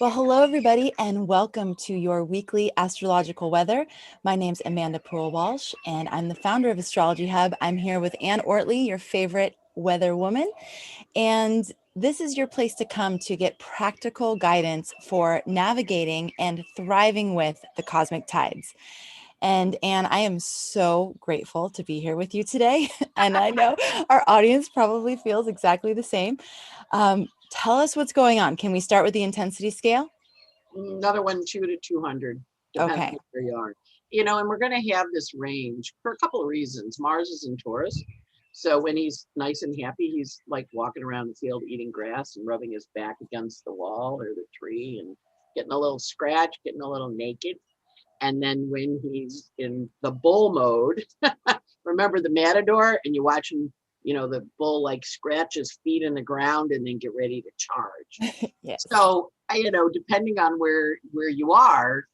Well, hello, everybody, and welcome to your weekly astrological weather. My name's Amanda Walsh, and I'm the founder of Astrology Hub. I'm here with Anne Ortelee, your favorite weather woman, and this is your place to come to get practical guidance for navigating and thriving with the cosmic tides. And Anne, I am so grateful to be here with you today, and I know our audience probably feels exactly the same. Tell us what's going on. Can we start with the intensity scale? Another one, 2 to 200, depends Okay. on where you are. And we're going to have this range for a couple of reasons. Mars is in Taurus. So when he's nice and happy, he's like walking around the field eating grass and rubbing his back against the wall or the tree and getting a little scratch, getting a little naked. And then when he's in the bull mode, remember the matador, and you watch him, the bull like scratch his feet in the ground and then get ready to charge. Yes. So, depending on where you are,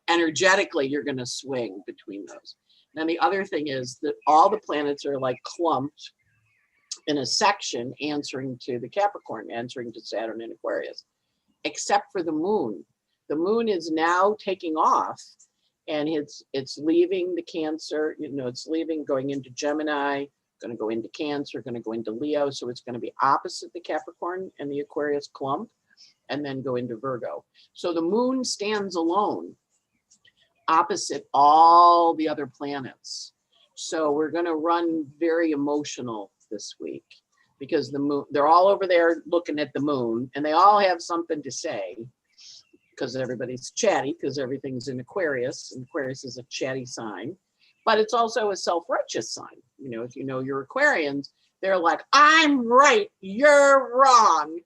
energetically, you're going to swing between those. And the other thing is that all the planets are like clumped in a section answering to the Capricorn, answering to Saturn and Aquarius, except for the moon. The moon is now taking off, and it's leaving the Cancer, it's leaving, going into Gemini, going to go into Cancer, going to go into Leo. So it's going to be opposite the Capricorn and the Aquarius clump, and then go into Virgo. So the moon stands alone opposite all the other planets. So we're going to run very emotional this week because the moon, they're all over there looking at the moon, and they all have something to say because everybody's chatty, because everything's in Aquarius, and Aquarius is a chatty sign, but it's also a self-righteous sign. If you know your Aquarians, they're like, I'm right, you're wrong.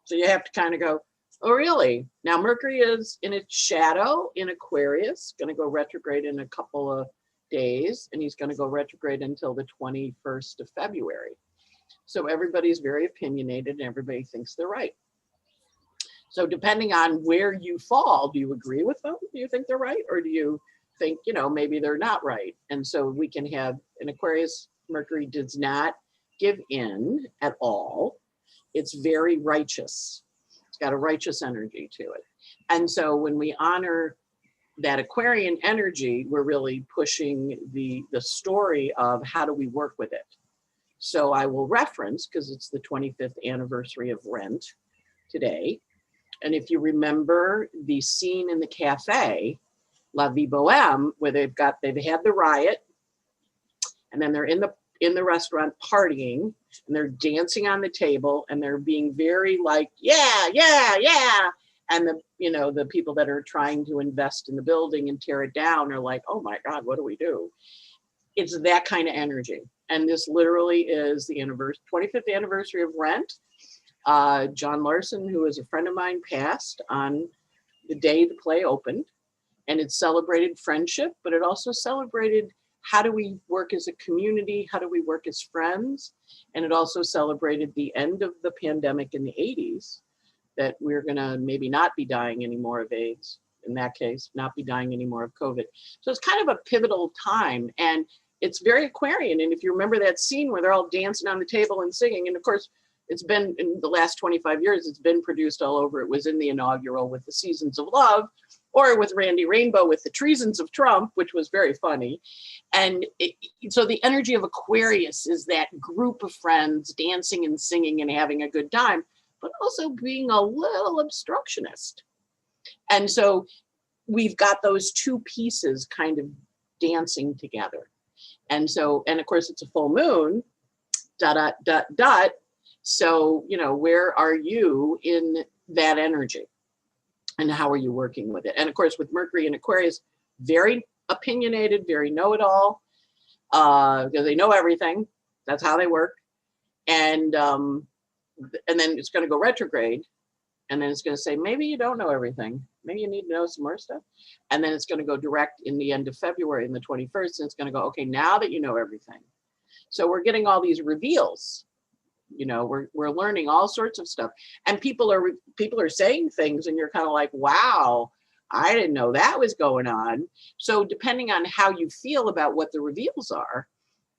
So you have to kind of go, oh, really? Now Mercury is in its shadow in Aquarius, going to go retrograde in a couple of days, and he's going to go retrograde until the 21st of February. So everybody's very opinionated and everybody thinks they're right. So depending on where you fall, do you agree with them? Do you think they're right? Or do you think, maybe they're not right? And so we can have an Aquarius, Mercury does not give in at all. It's very righteous. It's got a righteous energy to it. And so when we honor that Aquarian energy, we're really pushing the story of how do we work with it. So I will reference, because it's the 25th anniversary of Rent today. And if you remember the scene in the cafe, La Vie Boheme, where they've had the riot, and then they're in the restaurant partying, and they're dancing on the table, and they're being very like, yeah, yeah, yeah. And the people that are trying to invest in the building and tear it down are like, oh my God, what do we do? It's that kind of energy. And this literally is the 25th anniversary of Rent. John Larson, who is a friend of mine, passed on the day the play opened, and it celebrated friendship, but it also celebrated how do we work as a community, how do we work as friends, and it also celebrated the end of the pandemic in the 80s, that we're going to maybe not be dying anymore of AIDS, in that case, not be dying anymore of COVID. So it's kind of a pivotal time, and it's very Aquarian. And if you remember that scene where they're all dancing on the table and singing, and of course, it's been in the last 25 years, it's been produced all over. It was in the inaugural with the Seasons of Love, or with Randy Rainbow with the Treasons of Trump, which was very funny. And so the energy of Aquarius is that group of friends dancing and singing and having a good time, but also being a little obstructionist. And so we've got those two pieces kind of dancing together. And of course, it's a full moon, ... So, where are you in that energy? And how are you working with it? And of course, with Mercury and Aquarius, very opinionated, very know-it-all, because they know everything. That's how they work. And then it's going to go retrograde. And then it's going to say, maybe you don't know everything. Maybe you need to know some more stuff. And then it's going to go direct in the end of February, in the 21st. And it's going to go, okay, now that you know everything. So we're getting all these reveals. We're learning all sorts of stuff, and people are saying things, and you're kind of like, wow, I didn't know that was going on. So depending on how you feel about what the reveals are,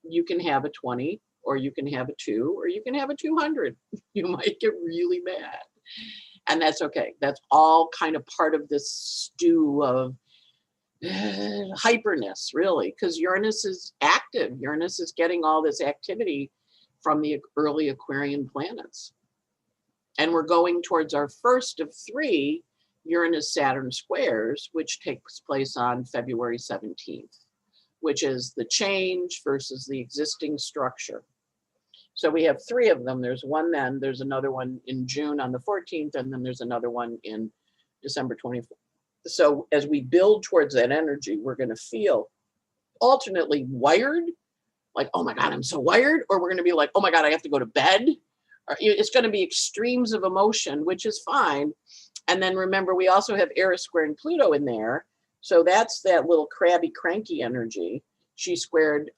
you can have a 20, or you can have a 2, or you can have a 200. You might get really mad. And that's okay. That's all kind of part of this stew of hyperness, really, because Uranus is active. Uranus is getting all this activity from the early Aquarian planets. And we're going towards our first of 3 Uranus-Saturn squares, which takes place on February 17th, which is the change versus the existing structure. So we have 3 of them. There's one then, there's another one in June on the 14th, and then there's another one in December 24th. So as we build towards that energy, we're going to feel alternately wired, like, oh my God, I'm so wired, or we're going to be like, oh my God, I have to go to bed. It's going to be extremes of emotion, which is fine. And then remember, we also have Eris squaring Pluto in there. So that's that little crabby, cranky energy. She squared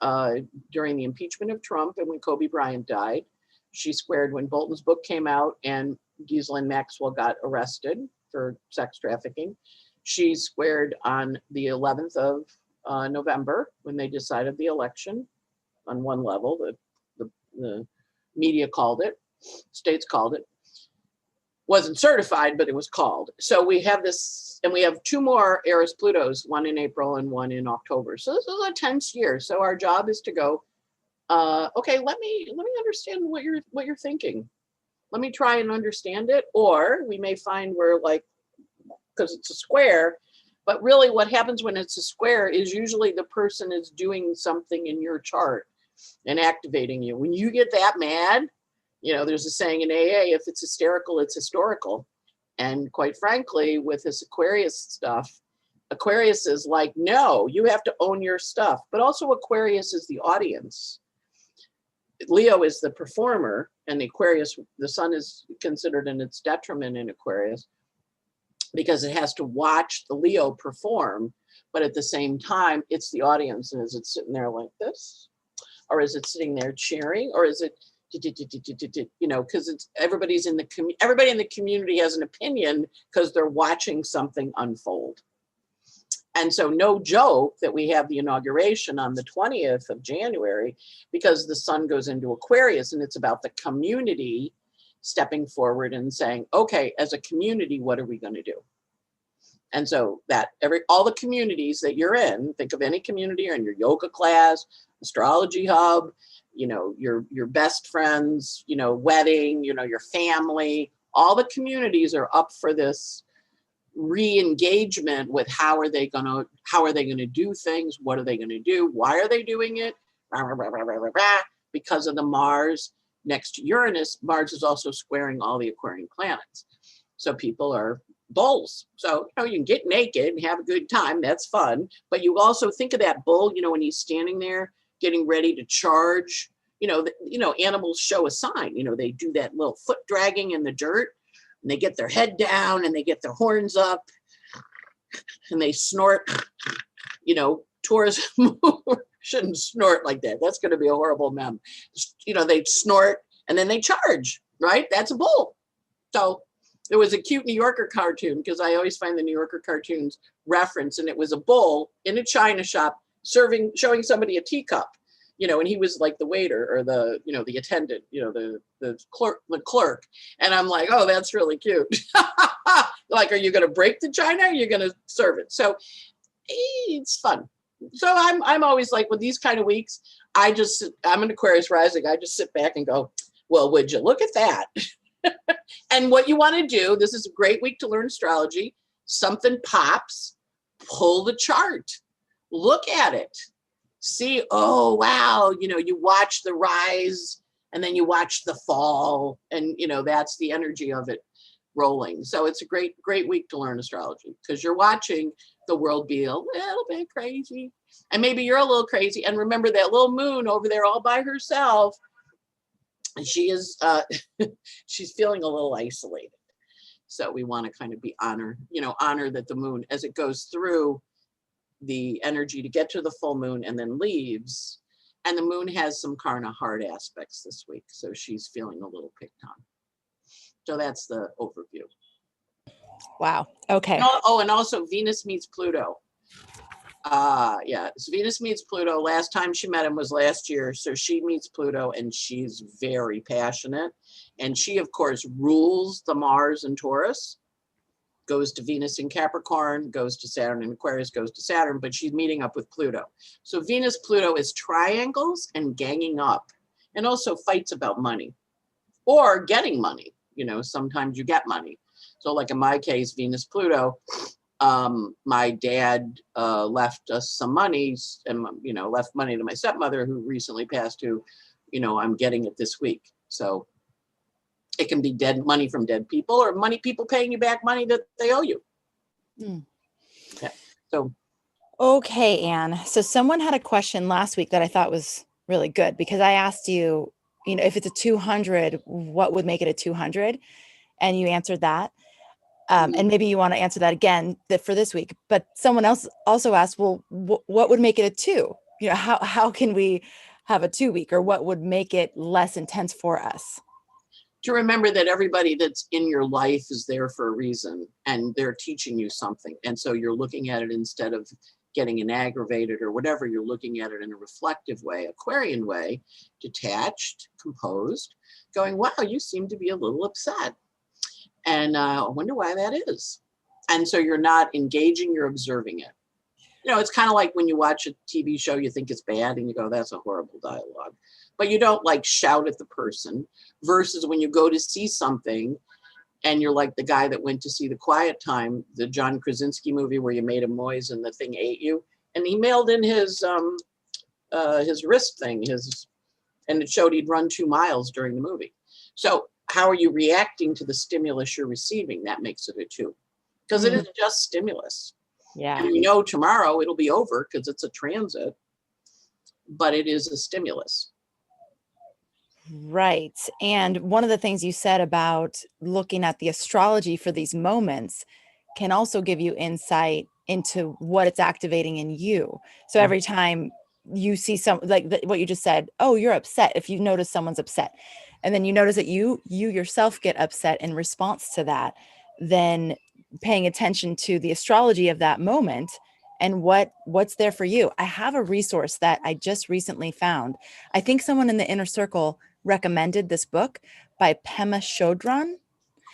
during the impeachment of Trump and when Kobe Bryant died. She squared when Bolton's book came out and Ghislaine Maxwell got arrested for sex trafficking. She squared on the 11th of November when they decided the election on one level. The media called it, states called it. Wasn't certified, but it was called. So we have this, and we have 2 more Eris Plutos, one in April and one in October. So this is a tense year. So our job is to go, okay, let me understand what you're thinking. Let me try and understand it. Or we may find we're like, because it's a square, but really what happens when it's a square is usually the person is doing something in your chart and activating you. When you get that mad, there's a saying in AA, if it's hysterical, it's historical. And quite frankly, with this Aquarius stuff, Aquarius is like, no, you have to own your stuff. But also Aquarius is the audience. Leo is the performer, and the Aquarius, the sun is considered in its detriment in Aquarius because it has to watch the Leo perform. But at the same time, it's the audience. And is it sitting there like this? Or is it sitting there cheering? Or is it, because it's everybody in the community has an opinion because they're watching something unfold. And so no joke that we have the inauguration on the 20th of January because the sun goes into Aquarius and it's about the community stepping forward and saying, okay, as a community, what are we going to do? And so that all the communities that you're in, think of any community you're in, your yoga class, Astrology Hub, your best friends, wedding, your family, all the communities are up for this re-engagement with how are they going to do things? What are they going to do? Why are they doing it? Because of the Mars next to Uranus. Mars is also squaring all the Aquarian planets. So people are bulls. So, you can get naked and have a good time. That's fun. But you also think of that bull, when he's standing there getting ready to charge, animals show a sign, they do that little foot dragging in the dirt and they get their head down and they get their horns up and they snort, tourism shouldn't snort like that. That's going to be a horrible meme. They snort and then they charge, right? That's a bull. So there was a cute New Yorker cartoon because I always find the New Yorker cartoons reference, and it was a bull in a china shop showing somebody a teacup, and he was like the waiter or the, the attendant, the clerk. And I'm like, oh, that's really cute. Like, are you going to break the china? Or are you going to serve it? So it's fun. So I'm always like, with these kind of weeks, I'm an Aquarius rising. I just sit back and go, well, would you look at that? And what you want to do, this is a great week to learn astrology. Something pops, pull the chart, look at it, see, oh, wow, you watch the rise and then you watch the fall, and, that's the energy of it rolling. So it's a great, great week to learn astrology because you're watching the world be a little bit crazy. And maybe you're a little crazy. And remember that little moon over there all by herself. She is, she's feeling a little isolated. So we want to kind of honor that the moon, as it goes through the energy to get to the full moon and then leaves. And the moon has some kind of hard aspects this week. So she's feeling a little picked on. So that's the overview. Wow. Okay. Oh, and also Venus meets Pluto Yeah. So Venus meets Pluto. Last time she met him was last year. So she meets Pluto and she's very passionate. And she, of course, rules the Mars and Taurus, goes to Venus in Capricorn, goes to Saturn in Aquarius, goes to Saturn, but she's meeting up with Pluto. So Venus Pluto is triangles and ganging up, and also fights about money or getting money. You know, sometimes you get money. So like in my case, Venus Pluto, my dad left us some money and, you know, left money to my stepmother who recently passed, who, you know, I'm getting it this week. So it can be dead money from dead people or money, people paying you back money that they owe you. Mm. Yeah. So. Okay, Anne. So someone had a question last week that I thought was really good, because I asked you, you know, if it's a 200, what would make it a 200? And you answered that. And maybe you want to answer that again for this week. But someone else also asked, well, what would make it a 2? You know, how can we have a 2 week, or what would make it less intense for us? To remember that everybody that's in your life is there for a reason, and they're teaching you something. And so you're looking at it, instead of getting an aggravated or whatever, you're looking at it in a reflective way, Aquarian way, detached, composed, going, wow, you seem to be a little upset. And I wonder why that is. And so you're not engaging, you're observing it. You know, it's kind of like when you watch a TV show, you think it's bad and you go, that's a horrible dialogue. But you don't like shout at the person, versus when you go to see something and you're like the guy that went to see The Quiet Time, the John Krasinski movie where you made a noise and the thing ate you. And he mailed in his wrist thing, and it showed he'd run 2 miles during the movie. So how are you reacting to the stimulus you're receiving? That makes it a 2, because it is just stimulus. Yeah. And we know tomorrow it'll be over because it's a transit, but it is a stimulus. Right. And one of the things you said about looking at the astrology for these moments can also give you insight into what it's activating in you. So every time you see what you just said, oh, you're upset. If you notice someone's upset, and then you notice that you yourself get upset in response to that, then paying attention to the astrology of that moment and what's there for you. I have a resource that I just recently found. I think someone in the inner circle recommended this book by Pema Chodron.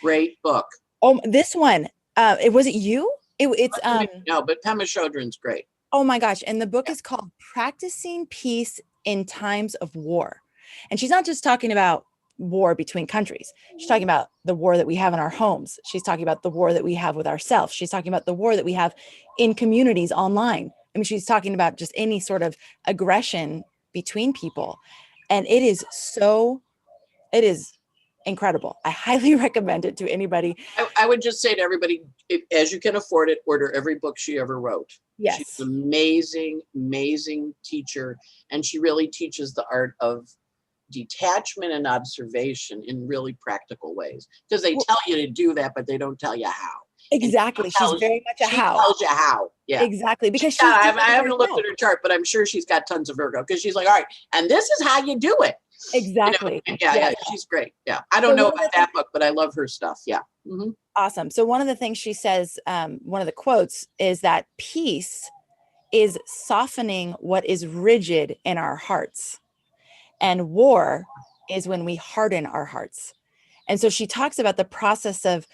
Great book. Oh, this one. Was it you? It's no, but Pema Chodron's great. Oh my gosh. And the book is called Practicing Peace in Times of War. And she's not just talking about war between countries. She's talking about the war that we have in our homes. She's talking about the war that we have with ourselves. She's talking about the war that we have in communities online. I mean, she's talking about just any sort of aggression between people. And it is incredible. I highly recommend it to anybody. I would just say to everybody, as you can afford it, order every book she ever wrote. Yes. She's an amazing, amazing teacher. And she really teaches the art of detachment and observation in really practical ways. Because they tell you to do that, but they don't tell you how. Exactly. She's very much a how. She tells you how. Yeah. Exactly. Because I haven't looked at her chart, but I'm sure she's got tons of Virgo, because she's like, all right, and this is how you do it. Exactly. You know? Yeah, she's great. Yeah. I don't know about that book, but I love her stuff. Yeah. Mm-hmm. Awesome. So one of the things she says, one of the quotes is that peace is softening what is rigid in our hearts, and war is when we harden our hearts. And so she talks about the process of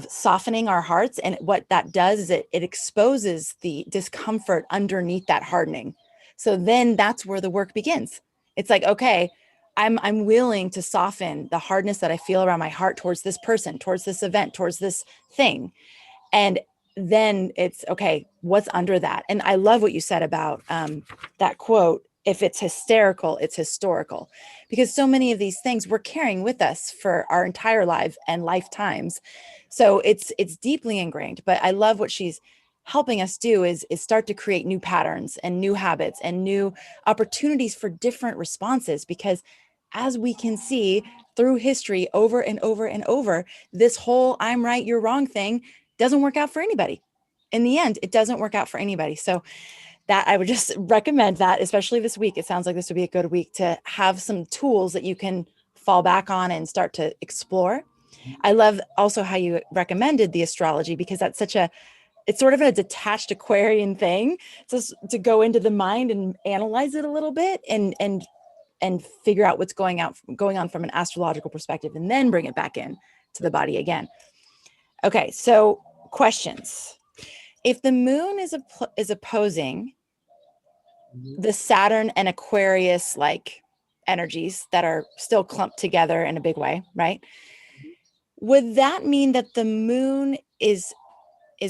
softening our hearts, and what that does is it exposes the discomfort underneath that hardening. So then that's where the work begins. It's like, okay, I'm willing to soften the hardness that I feel around my heart towards this person, towards this event, towards this thing. And then it's, okay, what's under that? And I love what you said about that quote, if it's hysterical, it's historical, because so many of these things we're carrying with us for our entire life and lifetimes. So it's deeply ingrained. But I love what she's helping us do is start to create new patterns and new habits and new opportunities for different responses, because as we can see through history over and over and over, this whole I'm right, you're wrong thing doesn't work out for anybody. In the end, it doesn't work out for anybody. So that I would just recommend that, especially this week. It sounds like this would be a good week to have some tools that you can fall back on and start to explore. I love also how you recommended the astrology, because that's such a it's sort of a detached Aquarian thing to go into the mind and analyze it a little bit and figure out what's going on from an astrological perspective, and then bring it back in to the body again. Okay, so questions. If the moon is opposing the Saturn and Aquarius like energies that are still clumped together in a big way, right? Would that mean that the moon is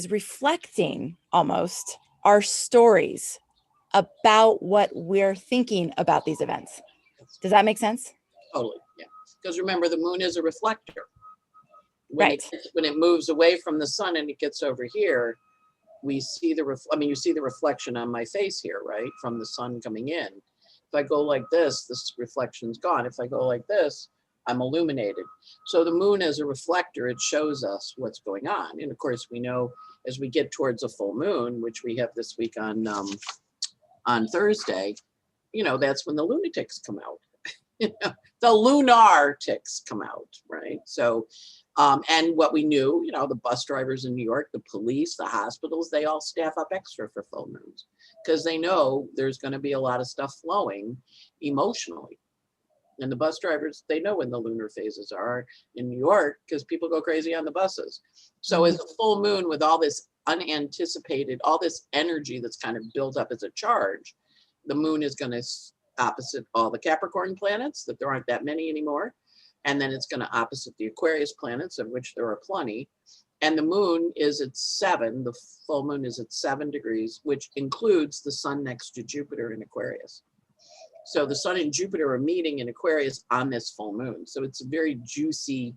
reflecting almost our stories about what we're thinking about these events? Does that make sense? Totally, yeah. Because remember, the moon is a reflector. Right. When it moves away from the sun and it gets over here, we see you see the reflection on my face here, right? From the sun coming in. If I go like this reflection's gone. If I go like this, I'm illuminated. So the moon as a reflector, it shows us what's going on. And of course, we know as we get towards a full moon, which we have this week on Thursday, that's when the lunatics come out. The lunar ticks come out, right? So, and what we knew, the bus drivers in New York, the police, the hospitals, they all staff up extra for full moons because they know there's going to be a lot of stuff flowing emotionally. And the bus drivers, they know when the lunar phases are in New York because people go crazy on the buses. So as a full moon with all this unanticipated, all this energy that's kind of built up as a charge, the moon is going to opposite all the Capricorn planets, that there aren't that many anymore. And then it's going to opposite the Aquarius planets, of which there are plenty. And the moon is at 7, the full moon is at 7 degrees, which includes the sun next to Jupiter in Aquarius. So the sun and Jupiter are meeting in Aquarius on this full moon. So it's a very juicy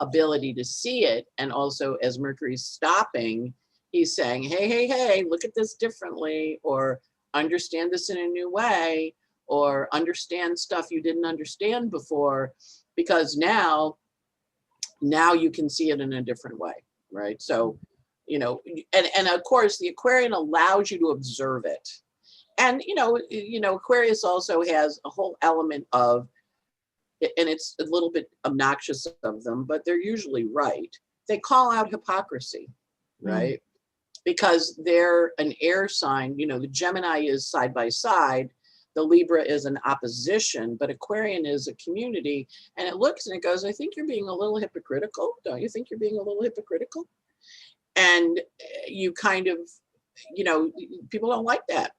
ability to see it. And also as Mercury's stopping, he's saying, hey, look at this differently, or understand this in a new way, or understand stuff you didn't understand before, because now you can see it in a different way, right? So, and of course the Aquarian allows you to observe it. And, Aquarius also has a whole element of, and it's a little bit obnoxious of them, but they're usually right. They call out hypocrisy, right? Because they're an air sign, the Gemini is side by side, the Libra is an opposition, but Aquarian is a community. And it looks and it goes, I think you're being a little hypocritical. Don't you think you're being a little hypocritical? And you kind of, people don't like that.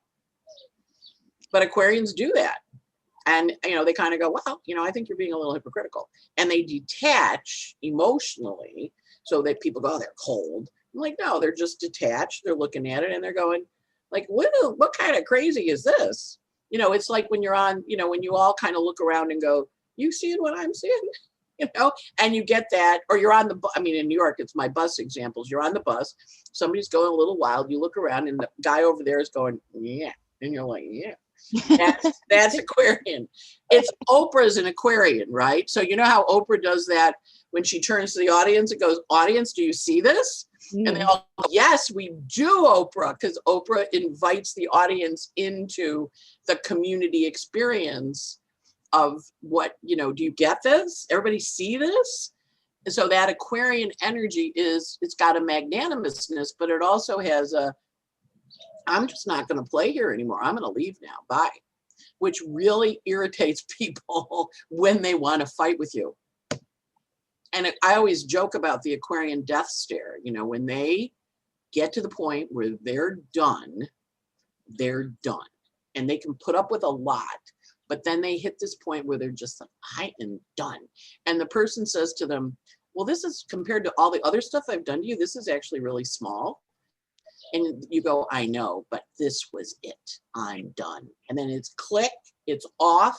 But Aquarians do that. And, they kind of go, well, I think you're being a little hypocritical. And they detach emotionally so that people go, oh, they're cold. I'm like, no, they're just detached. They're looking at it and they're going, like, what kind of crazy is this? It's like when you're on, when you all kind of look around and go, you seeing what I'm seeing? And you get that, or you're on in New York, it's my bus examples. You're on the bus, somebody's going a little wild. You look around and the guy over there is going, yeah. And you're like, yeah. That's Aquarian. It's Oprah's an Aquarian, right? So you know how Oprah does that when she turns to the audience and goes, audience, do you see this? And they all, yes, we do, Oprah, because Oprah invites the audience into the community experience of what, do you get this? Everybody see this? And so that Aquarian energy it's got a magnanimousness, but it also has I'm just not going to play here anymore. I'm going to leave now. Bye. Which really irritates people when they want to fight with you. And I always joke about the Aquarian death stare. When they get to the point where they're done. And they can put up with a lot. But then they hit this point where they're just like, I am done. And the person says to them, well, this is compared to all the other stuff I've done to you. This is actually really small. And you go, I know, but this was it. I'm done. And then it's click, it's off.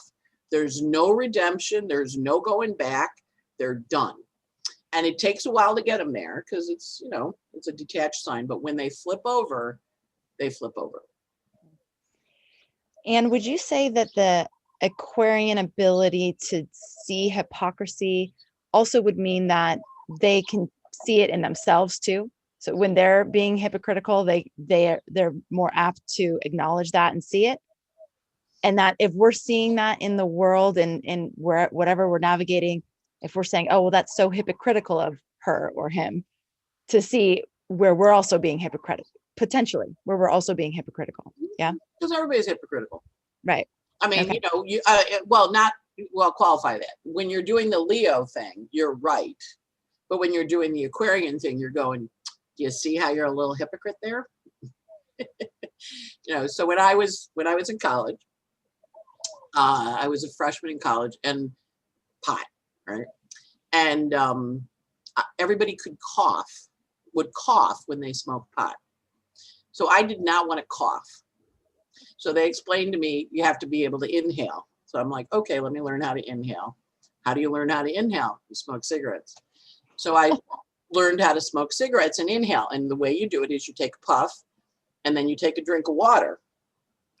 There's no redemption. There's no going back. They're done. And it takes a while to get them there because it's, it's a detached sign. But when they flip over, they flip over. And would you say that the Aquarian ability to see hypocrisy also would mean that they can see it in themselves too? So when they're being hypocritical, they're more apt to acknowledge that and see it. And that if we're seeing that in the world and whatever we're navigating, if we're saying, oh, well, that's so hypocritical of her or him, to see where we're also being hypocritical, potentially, where we're also being hypocritical. Yeah. Because everybody's hypocritical. Right. I mean, Okay. qualify that. When you're doing the Leo thing, you're right. But when you're doing the Aquarian thing, you're going, do you see how you're a little hypocrite there? So when I was in college, I was a freshman in college, and pot, right? And everybody would cough when they smoked pot. So I did not want to cough. So they explained to me, you have to be able to inhale. So I'm like, okay, let me learn how to inhale. How do you learn how to inhale? You smoke cigarettes. So I learned how to smoke cigarettes and inhale. And the way you do it is you take a puff, and then you take a drink of water,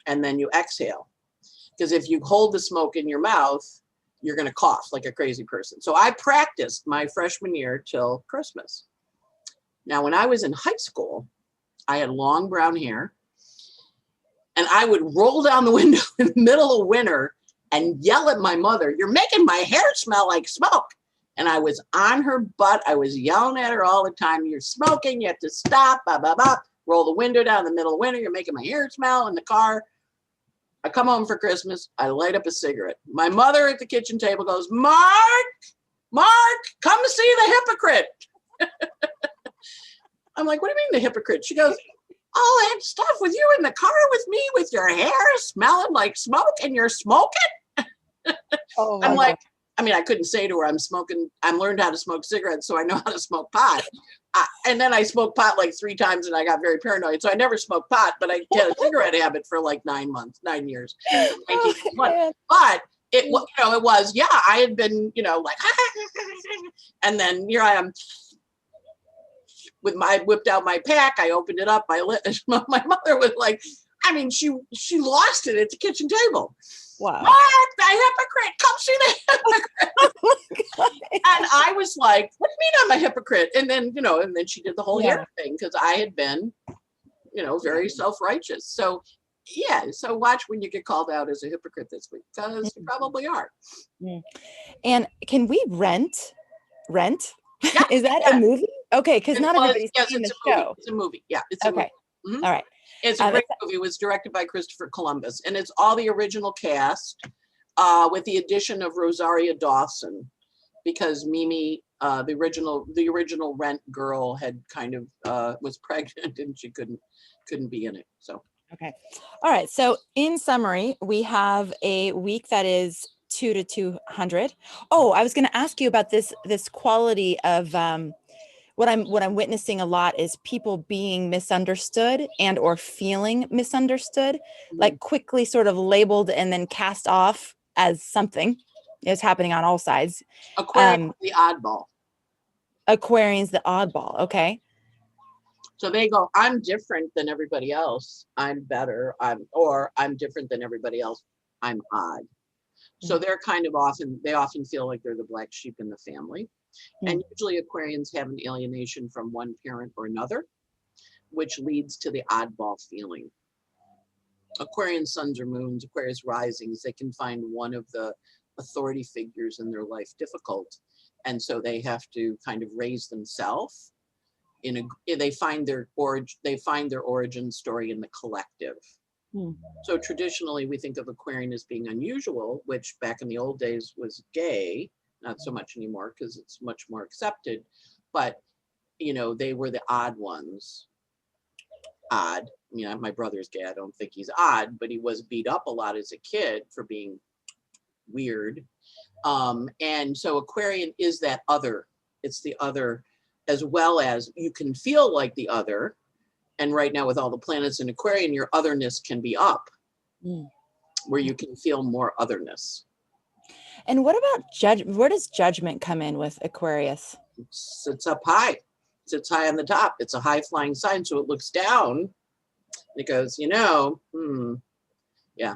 and then you exhale. Because if you hold the smoke in your mouth, you're going to cough like a crazy person. So I practiced my freshman year till Christmas. Now, when I was in high school, I had long brown hair, and I would roll down the window in the middle of winter and yell at my mother, "You're making my hair smell like smoke." And I was on her butt. I was yelling at her all the time. "You're smoking. You have to stop. Blah, blah, blah." Roll the window down in the middle of winter. You're making my hair smell in the car. I come home for Christmas. I light up a cigarette. My mother at the kitchen table goes, Mark, come see the hypocrite." I'm like, "What do you mean the hypocrite?" She goes, "All that stuff with you in the car with me with your hair smelling like smoke, and you're smoking?" Oh, I'm like, I couldn't say to her, I'm smoking. I learned how to smoke cigarettes, so I know how to smoke pot. And then I smoked pot like 3 times, and I got very paranoid. So I never smoked pot, but I had a cigarette habit for like 9 years. Oh, but it was, I had been, like, and then here I am with whipped out my pack. I opened it up. I lit. My mother was like, she lost it at the kitchen table. wow. Mark, the hypocrite, come see the hypocrite. And I was like, "What do you mean I'm a hypocrite?" And then, and then she did the whole hair thing, because I had been, very self-righteous. So, so watch when you get called out as a hypocrite this week, because you probably are. And can we rent? Yeah, Is that a movie? Okay, because not everybody's seen the show. It's a movie. Yeah, it's a okay. movie. Mm-hmm. All right. It's a great movie. It was directed by Christopher Columbus, and it's all the original cast, with the addition of Rosario Dawson, because Mimi, the original Rent girl, had kind of was pregnant, and she couldn't be in it. So okay. All right. So in summary, we have a week that is 2 to 200. Oh, I was going to ask you about this quality of what I'm witnessing a lot is people being misunderstood and or feeling misunderstood, like quickly sort of labeled and then cast off as something. It's happening on all sides. Aquarius, the oddball. Aquarian's the oddball. Okay. So they go, "I'm different than everybody else. I'm better. I'm different than everybody else. I'm odd." So they're they often feel like they're the black sheep in the family. And usually Aquarians have an alienation from one parent or another, which leads to the oddball feeling. Aquarian suns or moons, Aquarius risings, they can find one of the authority figures in their life difficult. And so they have to kind of raise themselves. They find their origin story in the collective. So traditionally we think of Aquarian as being unusual, which back in the old days was gay. Not so much anymore, because it's much more accepted, but they were the odd ones. Odd. My brother's gay. I don't think he's odd, but he was beat up a lot as a kid for being weird. And so Aquarian is that other. It's the other, as well as you can feel like the other. And right now with all the planets in Aquarian, your otherness can be up, where you can feel more otherness. And what about where does judgment come in with Aquarius? It's up high. It's high on the top. It's a high flying sign. So it looks down. It goes, yeah.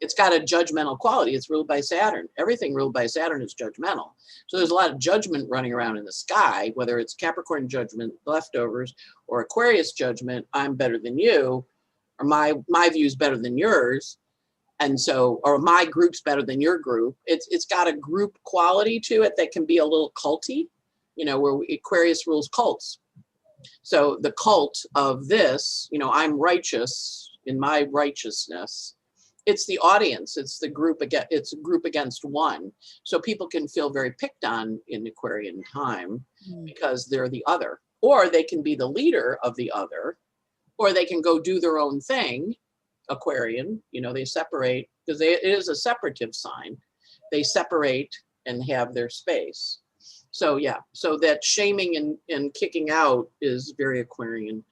It's got a judgmental quality. It's ruled by Saturn. Everything ruled by Saturn is judgmental. So there's a lot of judgment running around in the sky, whether it's Capricorn judgment, leftovers, or Aquarius judgment, I'm better than you, or my view is better than yours. And so, or my group's better than your group. It's got a group quality to it that can be a little culty, where Aquarius rules cults. So the cult of this, I'm righteous in my righteousness. It's the audience. It's the group against. It's a group against one. So people can feel very picked on in Aquarian time because they're the other, or they can be the leader of the other, or they can go do their own thing. Aquarian, they separate because it is a separative sign. They separate and have their space. So yeah, so that shaming and kicking out is very Aquarian.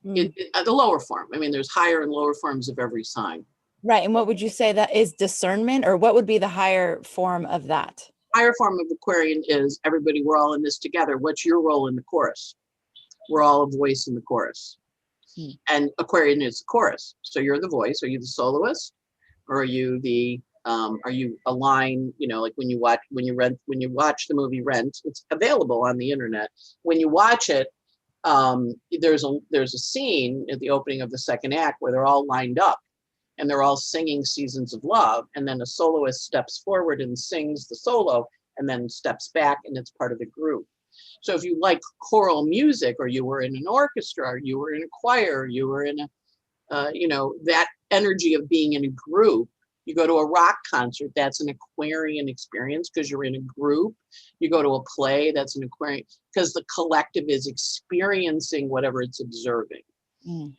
The lower form. I mean, there's higher and lower forms of every sign. Right. And what would you say that is discernment, or what would be the higher form of that? Higher form of Aquarian is everybody, we're all in this together. What's your role in the chorus? We're all a voice in the chorus. And Aquarian is the chorus. So you're the voice. Are you the soloist? Or are you a line, like when you watch the movie Rent, it's available on the internet. When you watch it, there's a scene at the opening of the second act where they're all lined up and they're all singing Seasons of Love. And then a soloist steps forward and sings the solo and then steps back, and it's part of the group. So if you like choral music, or you were in an orchestra, or you were in a choir, you were in that energy of being in a group. You go to a rock concert, that's an Aquarian experience because you're in a group. You go to a play, that's an Aquarian, because the collective is experiencing whatever it's observing.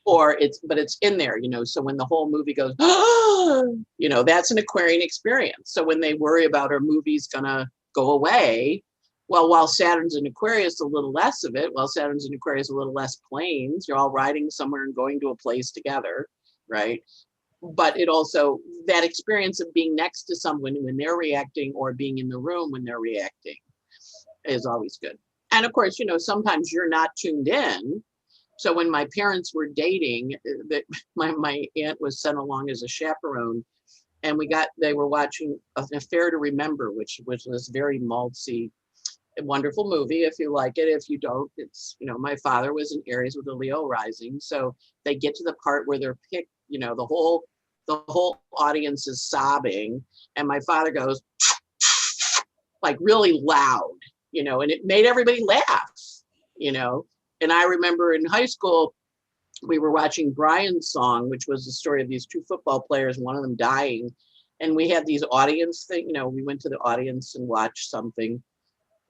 But it's in there, so when the whole movie goes, that's an Aquarian experience. So when they worry about our movie's gonna go away, well, while Saturn's in Aquarius, a little less of it. While Saturn's in Aquarius, a little less planes. You're all riding somewhere and going to a place together, right? But it also, that experience of being next to someone when they're reacting, or being in the room when they're reacting, is always good. And of course, sometimes you're not tuned in. So when my parents were dating, my aunt was sent along as a chaperone, and they were watching An Affair to Remember, which was this very maltzy, wonderful movie. If you like it, if you don't, it's, my father was in Aries with a Leo rising. So they get to the part where they're picked, the whole audience is sobbing. And my father goes like really loud, and it made everybody laugh, And I remember in high school, we were watching Brian's Song, which was the story of these two football players, one of them dying. And we had these audience thing, we went to the audience and watched something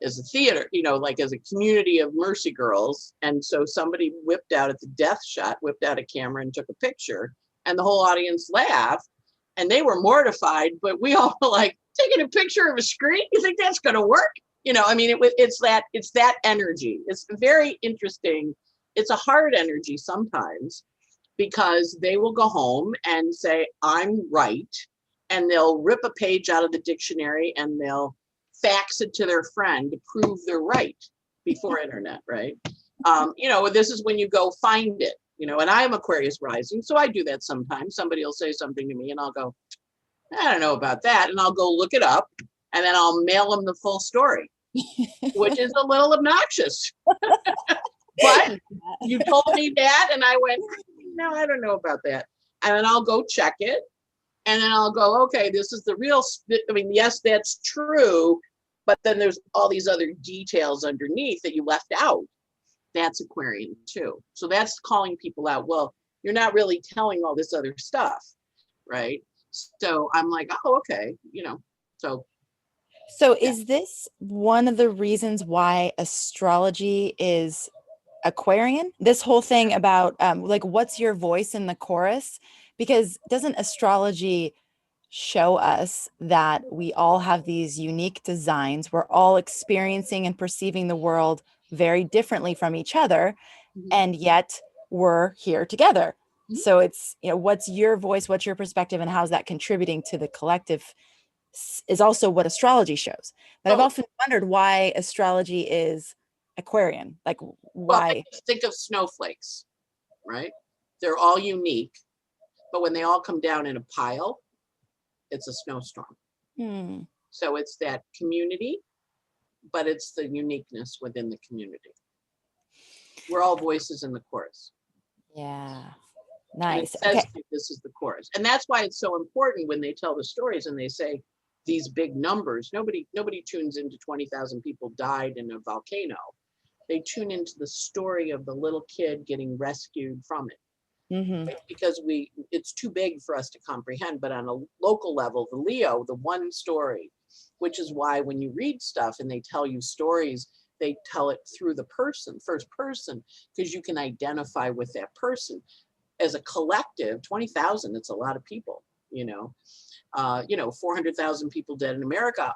as a theater, like as a community of Mercy girls. And so somebody whipped out at the death shot, whipped out a camera and took a picture, and the whole audience laughed, and they were mortified, but we all were like, taking a picture of a screen? You think that's going to work? It's that energy. It's very interesting. It's a hard energy sometimes, because they will go home and say, I'm right. And they'll rip a page out of the dictionary and they'll fax it to their friend to prove they're right before internet, right? This is when you go find it, and I'm Aquarius rising, so I do that sometimes. Somebody will say something to me and I'll go, I don't know about that. And I'll go look it up, and then I'll mail them the full story, which is a little obnoxious. But you told me that, and I went, no, I don't know about that. And then I'll go check it. And then I'll go, okay, this is the real, yes, that's true. But then there's all these other details underneath that you left out. That's Aquarian too. So that's calling people out. Well, you're not really telling all this other stuff, right? So I'm like, oh, okay, so. So is this one of the reasons why astrology is Aquarian? This whole thing about what's your voice in the chorus? Because doesn't astrology show us that we all have these unique designs? We're all experiencing and perceiving the world very differently from each other, and yet we're here together. So it's, what's your voice, what's your perspective, and how's that contributing to the collective is also what astrology shows. But I've often wondered why astrology is Aquarian. Like, why? Well, think of snowflakes, right? They're all unique, but when they all come down in a pile, it's a snowstorm. So it's that community, but it's the uniqueness within the community. We're all voices in the chorus. Yeah. Nice. And it says this is the chorus. And that's why it's so important when they tell the stories and they say these big numbers. Nobody tunes into 20,000 people died in a volcano. they tune into the story of the little kid getting rescued from it. Mm-hmm. Because it's too big for us to comprehend. But on a local level, the Leo, the one story, which is why when you read stuff and they tell you stories, they tell it through the first person, because you can identify with that person. As a collective, 20,000, it's a lot of people, 400,000 people dead in America.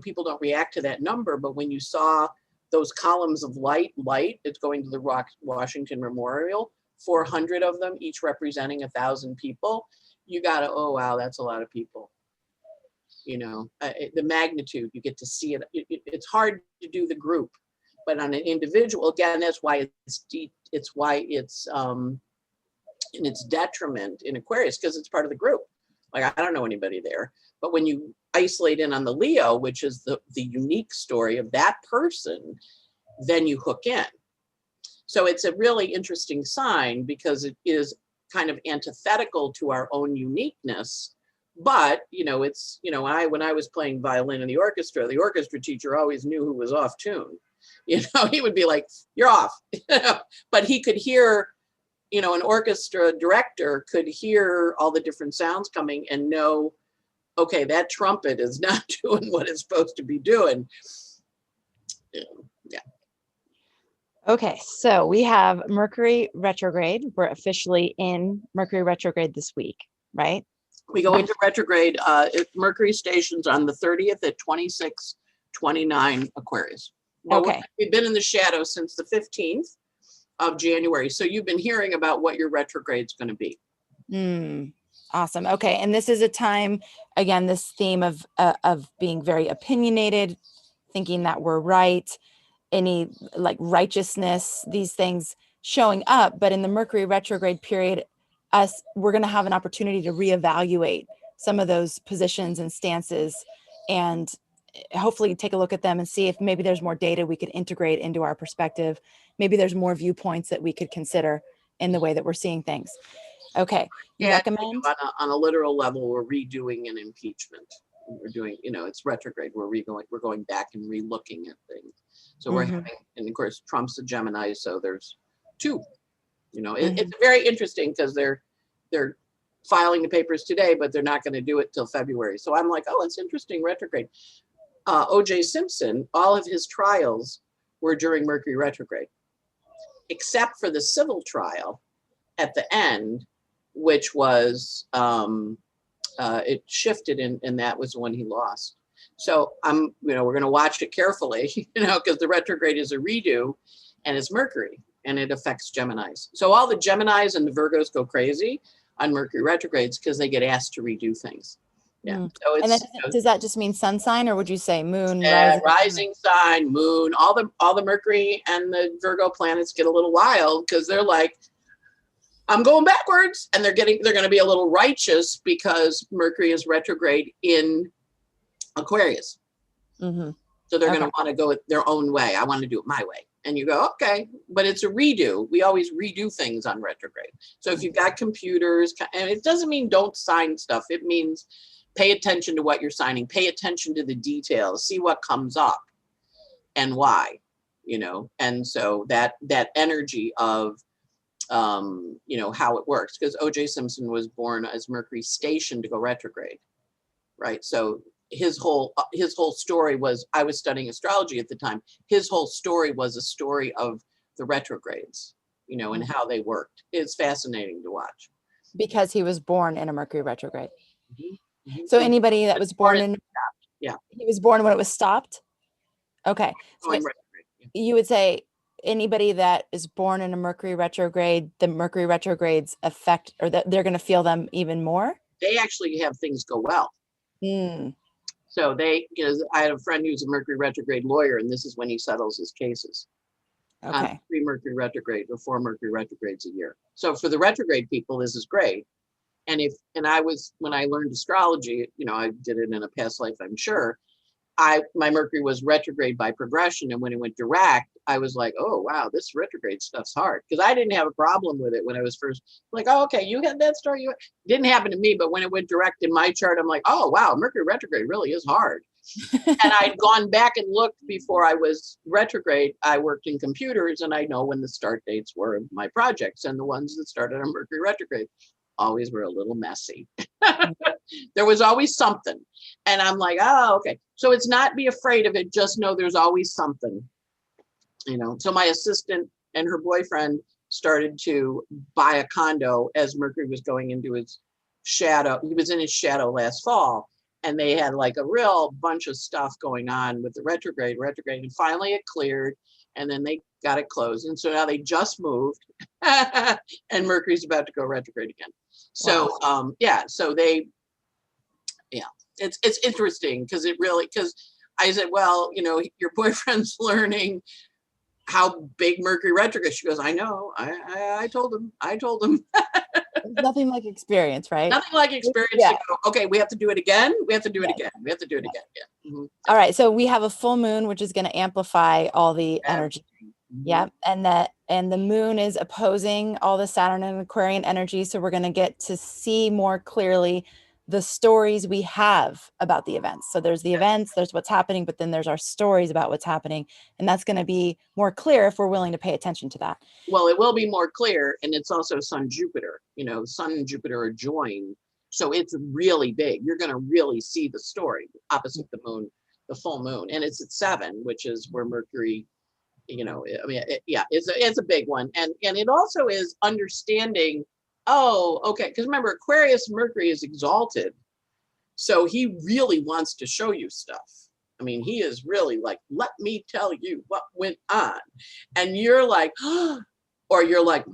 People don't react to that number, but when you saw those columns of light, it's going to the Washington Memorial, 400 of them, each representing 1,000 people, you gotta, oh, wow, that's a lot of people. The magnitude, you get to see it. It's hard to do the group, but on an individual, again, that's why it's deep. It's why it's in its detriment in Aquarius, because it's part of the group. Like, I don't know anybody there, but when you isolate in on the Leo, which is the unique story of that person, then you hook in. So it's a really interesting sign because it is kind of antithetical to our own uniqueness. But, it's, when I was playing violin in the orchestra teacher always knew who was off tune. He would be like, you're off. But he could hear, an orchestra director could hear all the different sounds coming and know, okay, that trumpet is not doing what it's supposed to be doing. Yeah. Okay, so we have Mercury retrograde. We're officially in Mercury retrograde this week, right? We go into retrograde. Mercury stations on the 30th at 26:29 Aquarius. Well, okay. We've been in the shadow since the 15th of January. So you've been hearing about what your retrograde's going to be. Awesome. Okay. And this is a time, again, this theme of being very opinionated, thinking that we're right, any like righteousness, these things showing up. But in the Mercury retrograde period, we're going to have an opportunity to reevaluate some of those positions and stances and hopefully take a look at them and see if maybe there's more data we could integrate into our perspective. Maybe there's more viewpoints that we could consider in the way that we're seeing things. Okay. You recommend? On a literal level, we're redoing an impeachment. We're doing, it's retrograde. We're going back and re-looking at things. So we're having, and of course, Trump's a Gemini, so there's two. It's very interesting because they're filing the papers today, but they're not going to do it till February. So I'm like, oh, it's interesting, retrograde. O.J. Simpson, all of his trials were during Mercury retrograde, except for the civil trial at the end, which was, it shifted and that was when he lost. So we're going to watch it carefully, because the retrograde is a redo and it's Mercury and it affects Geminis. So all the Geminis and the Virgos go crazy on Mercury retrogrades because they get asked to redo things. Yeah. So it's, and then, does that just mean sun sign, or would you say moon, rising sign, moon, all the Mercury and the Virgo planets get a little wild because they're like, I'm going backwards, and they're going to be a little righteous because Mercury is retrograde in Aquarius. So they're going to want to go their own way. I want to do it my way. And you go, okay, but it's a redo. We always redo things on retrograde. So if you've got computers, and it doesn't mean don't sign stuff. It means pay attention to what you're signing, pay attention to the details, see what comes up and why, and so that energy of, how it works, because O.J. Simpson was born as Mercury stationed to go retrograde, right? So his whole story was, I was studying astrology at the time. His whole story was a story of the retrogrades, and how they worked. It's fascinating to watch. Because he was born in a Mercury retrograde. So anybody that was born in, he was born when it was stopped. Okay. So you would say anybody that is born in a Mercury retrograde, the Mercury retrogrades affect, or that they're going to feel them even more. They actually have things go well. So because I had a friend who's a Mercury retrograde lawyer, and this is when he settles his cases. Okay. 3 Mercury retrograde or 4 Mercury retrogrades a year. So for the retrograde people, this is great. And when I learned astrology, I did it in a past life, I'm sure. My Mercury was retrograde by progression. And when it went direct, I was like, oh, wow, this retrograde stuff's hard. Because I didn't have a problem with it when I was first like, oh, okay, you had that story. Didn't happen to me. But when it went direct in my chart, I'm like, oh, wow, Mercury retrograde really is hard. And I'd gone back and looked before I was retrograde. I worked in computers, and I know when the start dates were of my projects, and the ones that started on Mercury retrograde always were a little messy. There was always something. And I'm like, oh, okay. So it's not be afraid of it. Just know there's always something, So my assistant and her boyfriend started to buy a condo as Mercury was going into his shadow. He was in his shadow last fall. And they had like a real bunch of stuff going on with the retrograde. And finally it cleared, and then they got it closed. And so now they just moved and Mercury's about to go retrograde again. So, Wow. So it's interesting because I said, well, your boyfriend's learning how big Mercury retrograde. She goes, I know, I told him. Nothing like experience, right? Nothing like experience. Yeah. To go, okay, we have to do it again. We have to do it again. Yeah. Mm-hmm. All right. So we have a full moon, which is going to amplify all the energy. Mm-hmm. Yeah. And the moon is opposing all the Saturn and Aquarian energy. So we're going to get to see more clearly the stories we have about the events. So there's the events, there's what's happening, but then there's our stories about what's happening. And that's going to be more clear if we're willing to pay attention to that. Well, it will be more clear. And it's also Sun Jupiter, Sun and Jupiter are joined. So it's really big. You're going to really see the story opposite the moon, the full moon. And it's at 7, which is where Mercury, it's a big one. And it also is understanding, oh, okay. Because remember, Aquarius Mercury is exalted. So he really wants to show you stuff. I mean, he is really like, let me tell you what went on. And you're like, or you're like,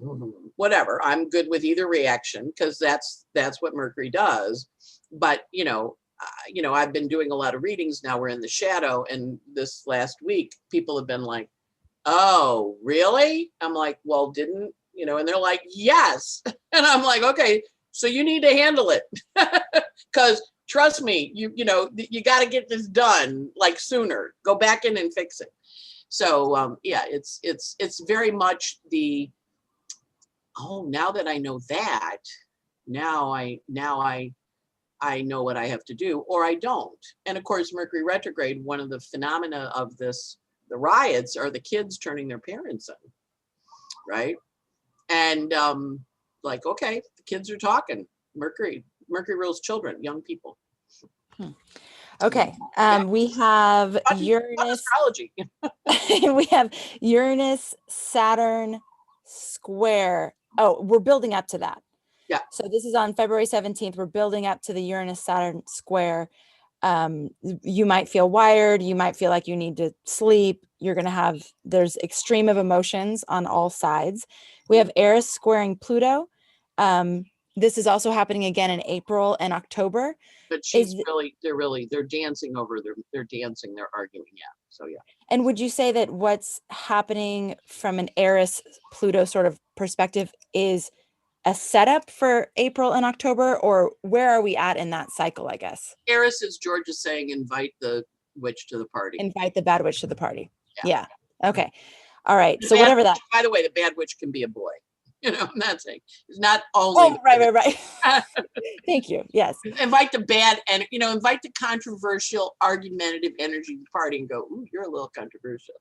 whatever. I'm good with either reaction because that's what Mercury does. But, I've been doing a lot of readings now. We're in the shadow. And this last week, people have been like, oh, really? I'm like, well, and they're like, yes. And I'm like, okay, so you need to handle it. Because trust me, you got to get this done like sooner. Go back in and fix it. So it's very much now that I know that, now I know what I have to do, or I don't. And of course, Mercury retrograde, one of the phenomena of the riots are the kids turning their parents in, right? And okay, the kids are talking. Mercury rules children, young people. Okay. We have Uranus. Astrology. We have Uranus, Saturn square. Oh, we're building up to that. Yeah. So this is on February 17th. We're building up to the Uranus Saturn square. You might feel wired. You might feel like you need to sleep. There's extreme of emotions on all sides. We have Eris squaring Pluto. This is also happening again in April and October. But they're dancing over, they're arguing. Yeah. So, yeah. And would you say that what's happening from an Eris Pluto sort of perspective is a setup for April and October, or where are we at in that cycle, I guess? Eris, as George is saying, invite the witch to the party. Invite the bad witch to the party. Yeah. Okay. All right. So by the way, the bad witch can be a boy. I'm not saying it's not only. Oh, right. Thank you. Yes. Invite the bad and invite the controversial, argumentative energy to the party and go, ooh, you're a little controversial.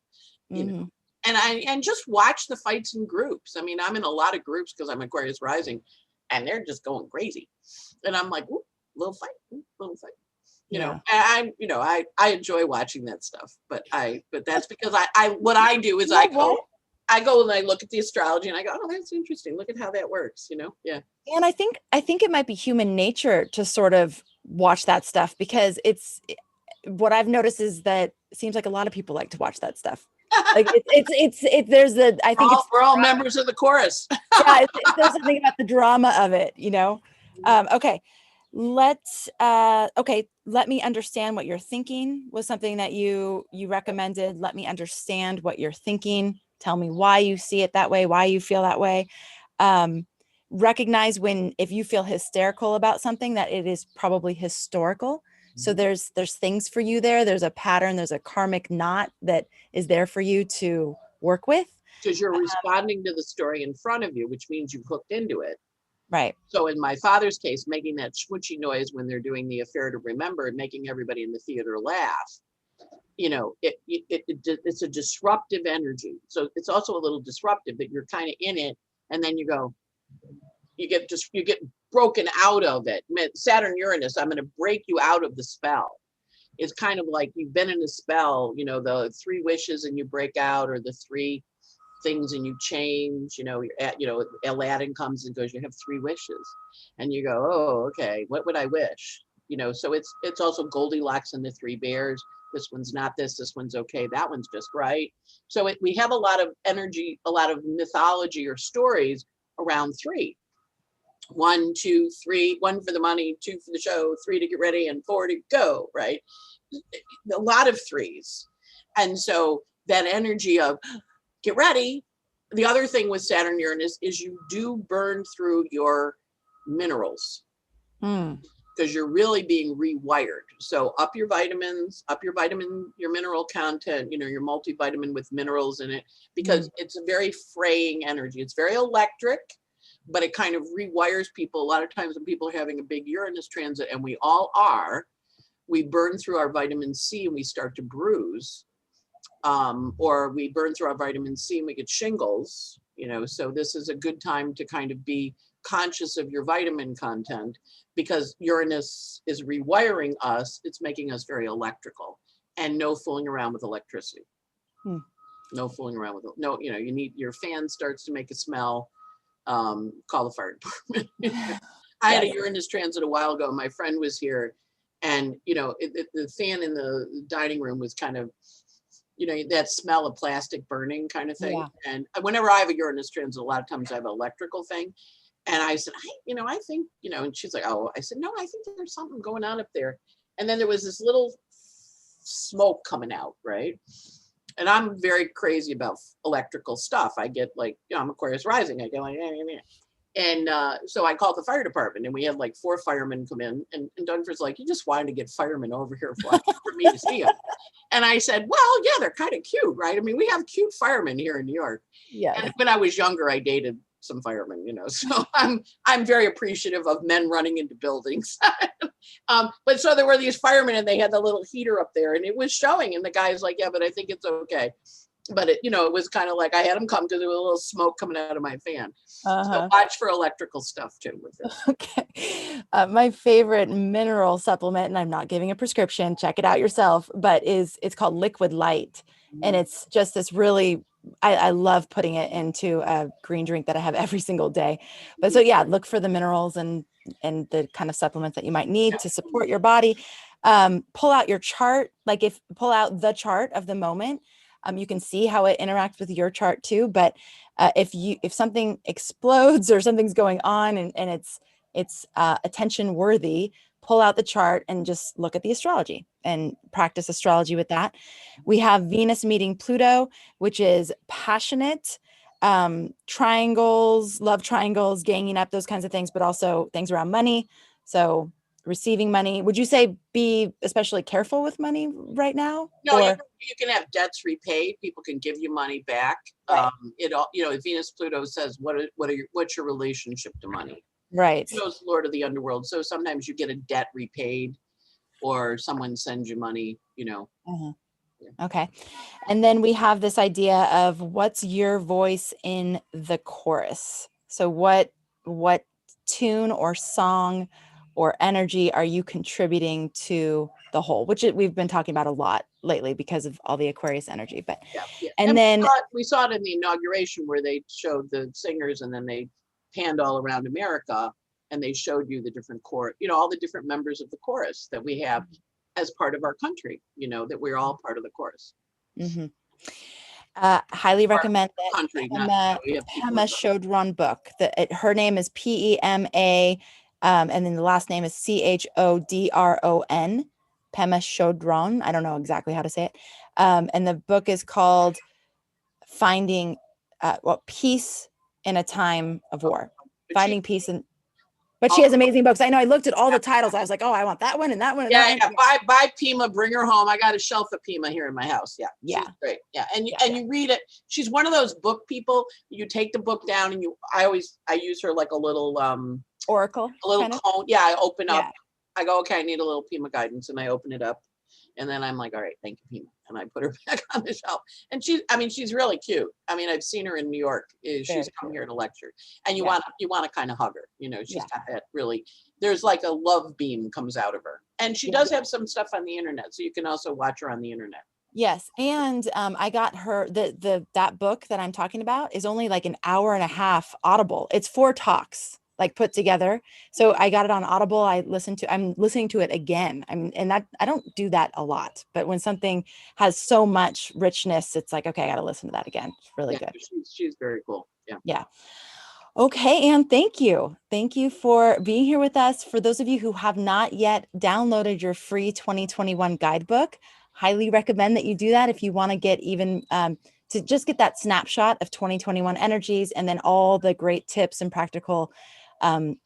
Mm-hmm. And just watch the fights in groups. I mean, I'm in a lot of groups because I'm Aquarius rising, and they're just going crazy. And I'm like, ooh, little fight. And I enjoy watching that stuff. But that's because what I do is I go and I look at the astrology and I go, oh, that's interesting. Look at how that works, Yeah. And I think it might be human nature to sort of watch that stuff, because what I've noticed is that it seems like a lot of people like to watch that stuff. Like we're all members of the chorus. Yeah, there's something about the drama of it, Okay. Let me understand what you're thinking was something that you recommended. Let me understand what you're thinking. Tell me why you see it that way, why you feel that way. Recognize if you feel hysterical about something, that it is probably historical. So there's things for you there. There's a pattern, there's a karmic knot that is there for you to work with. Because you're responding to the story in front of you, which means you've hooked into it. Right. So in my father's case, making that squishy noise when they're doing the affair to remember and making everybody in the theater laugh, it's a disruptive energy. So it's also a little disruptive that you're kind of in it, and then you get broken out of it. Saturn Uranus, I'm going to break you out of the spell. It's kind of like you've been in a spell, the 3 wishes and you break out, or the 3 things and you change. Aladdin comes and goes, you have 3 wishes, and you go, oh, okay, what would I wish? So it's also Goldilocks and the 3 bears. This one's not this one's okay, that one's just right. So we have a lot of energy, a lot of mythology or stories around 3. 1, 2, 3, 1 for the money, 2 for the show, 3 to get ready, and 4 to go, right? A lot of 3s. And so that energy of get ready. The other thing with Saturn Uranus is you do burn through your minerals because you're really being rewired. So up your vitamins, your mineral content, your multivitamin with minerals in it, because it's a very fraying energy. It's very electric, but it kind of rewires people. A lot of times when people are having a big Uranus transit, and we all are, we burn through our vitamin C and we start to bruise. Or we burn through our vitamin C and we get shingles, so this is a good time to kind of be conscious of your vitamin content, because Uranus is rewiring us. It's making us very electrical, and no fooling around with electricity. No fooling around with it. No, you need, your fan starts to make a smell, call the fire department. I had a Uranus transit a while ago. My friend was here, and the fan in the dining room was kind of, that smell of plastic burning kind of thing. Yeah. And whenever I have a Uranus transit, a lot of times I have an electrical thing. And I said, I think, and she's like, oh, I said, no, I think there's something going on up there. And then there was this little smoke coming out, right? And I'm very crazy about electrical stuff. I get like, I'm Aquarius rising. I get like, And so I called the fire department, and we had like 4 firemen come in, and Dunford's like, you just wanted to get firemen over here for me to see them. And I said, well, yeah, they're kind of cute, right? I mean, we have cute firemen here in New York. Yeah. And when I was younger, I dated some firemen, so I'm very appreciative of men running into buildings. But so there were these firemen, and they had the little heater up there, and it was showing, and the guy's like, yeah, but I think it's okay. But it was kind of like I had them come because there was a little smoke coming out of my fan. So watch for electrical stuff too with it. Okay. My favorite mineral supplement, and I'm not giving a prescription, check it out yourself, but it's called Liquid Light. And it's just this really, I love putting it into a green drink that I have every single day. But so yeah, look for the minerals and the kind of supplements that you might need to support your body. Pull out your chart, pull out the chart of the moment. You can see how it interacts with your chart too. But if something explodes or something's going on and it's attention worthy, pull out the chart and just look at the astrology and practice astrology with that. We have Venus meeting Pluto, which is passionate, triangles, love triangles, ganging up, those kinds of things, but also things around money. So receiving money. Would you say be especially careful with money right now? No, you can have debts repaid. People can give you money back. Right. Venus Pluto says what's your relationship to money? Right. Pluto's Lord of the Underworld. So sometimes you get a debt repaid, or someone sends you money. Yeah. Okay. And then we have this idea of what's your voice in the chorus. So what tune or song or energy are you contributing to the whole, which we've been talking about a lot lately because of all the Aquarius energy. But and then we saw it in the inauguration where they showed the singers, and then they panned all around America, and they showed you the different chorus, all the different members of the chorus that we have as part of our country, that we're all part of the chorus. Highly recommend that Pema Chodron book. Her name is Pema, and then the last name is Chodron. Pema Chodron. I don't know exactly how to say it. And the book is called Finding Peace in a Time of War. Finding Peace in. But she has amazing books. I know I looked at all the titles. I was like, oh, I want that one and that one and that one. Yeah. Buy Pima, bring her home. I got a shelf of Pima here in my house. Yeah. Yeah. She's great. Yeah. And you read it. She's one of those book people. You take the book down and I use her like a little oracle. A little cone. Yeah. I open up. Yeah. I go, okay, I need a little Pima guidance, and I open it up. And then I'm like, all right, thank you, Pima. And I put her back on the shelf. And she's really cute. I mean, I've seen her in New York. She's come here to lecture. And you want to kind of hug her. You know, she's got that really, there's like a love beam comes out of her. And she does have some stuff on the internet. So you can also watch her on the internet. Yes. And I got her, that book that I'm talking about is only like an hour and a half Audible. It's 4 talks. Like put together. So I got it on Audible. I'm listening to it again. I don't do that a lot, but when something has so much richness, it's like, okay, I got to listen to that again. It's really good. She's very cool. Yeah. Yeah. Okay. And thank you. Thank you for being here with us. For those of you who have not yet downloaded your free 2021 guidebook, highly recommend that you do that if you want to get even, to just get that snapshot of 2021 energies and then all the great tips and practical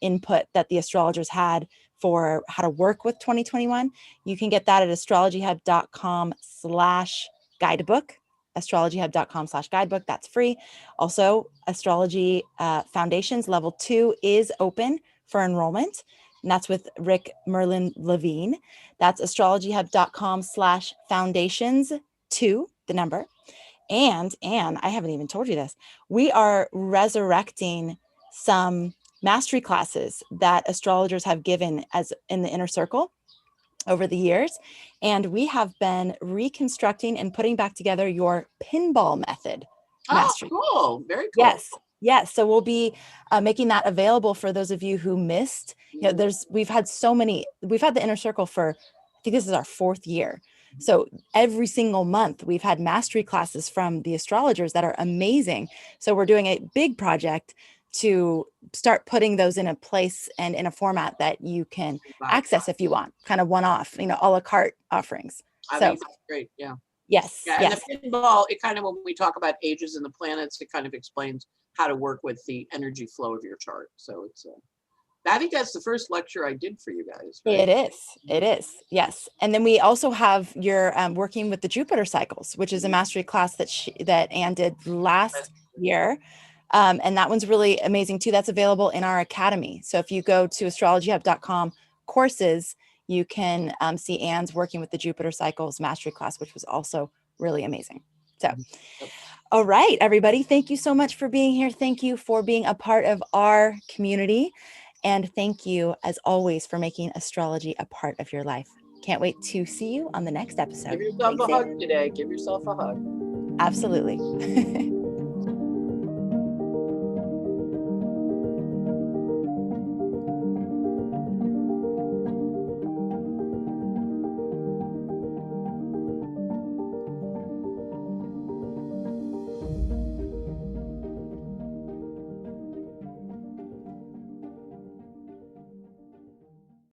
input that the astrologers had for how to work with 2021. You can get that at astrologyhub.com/guidebook, astrologyhub.com/guidebook. That's free. Also, Astrology Foundations Level 2 is open for enrollment. And that's with Rick Merlin Levine. That's astrologyhub.com/foundations2, the number. And I haven't even told you this. We are resurrecting some mastery classes that astrologers have given as in the inner circle over the years. And we have been reconstructing and putting back together your pinball method mastery. Oh, cool. Very cool. Yes. So we'll be making that available for those of you who missed. You know, we've had the inner circle for, I think this is our 4th year. So every single month we've had mastery classes from the astrologers that are amazing. So we're doing a big project to start putting those in a place and in a format that you can access if you want, kind of one-off, a la carte offerings. I think that's great. Yeah. Yes. Yeah. And the pinball, it kind of, when we talk about ages and the planets, it kind of explains how to work with the energy flow of your chart. So it's, I think that's the first lecture I did for you guys. Right? It is. Yes. And then we also have your working with the Jupiter cycles, which is a mastery class that Anne did last year. And that one's really amazing too. That's available in our academy. So if you go to astrologyhub.com courses, you can see Anne's working with the Jupiter cycles mastery class, which was also really amazing. So, all right, everybody. Thank you so much for being here. Thank you for being a part of our community. And thank you, as always, for making astrology a part of your life. Can't wait to see you on the next episode. Give yourself a hug today. Give yourself a hug. Absolutely.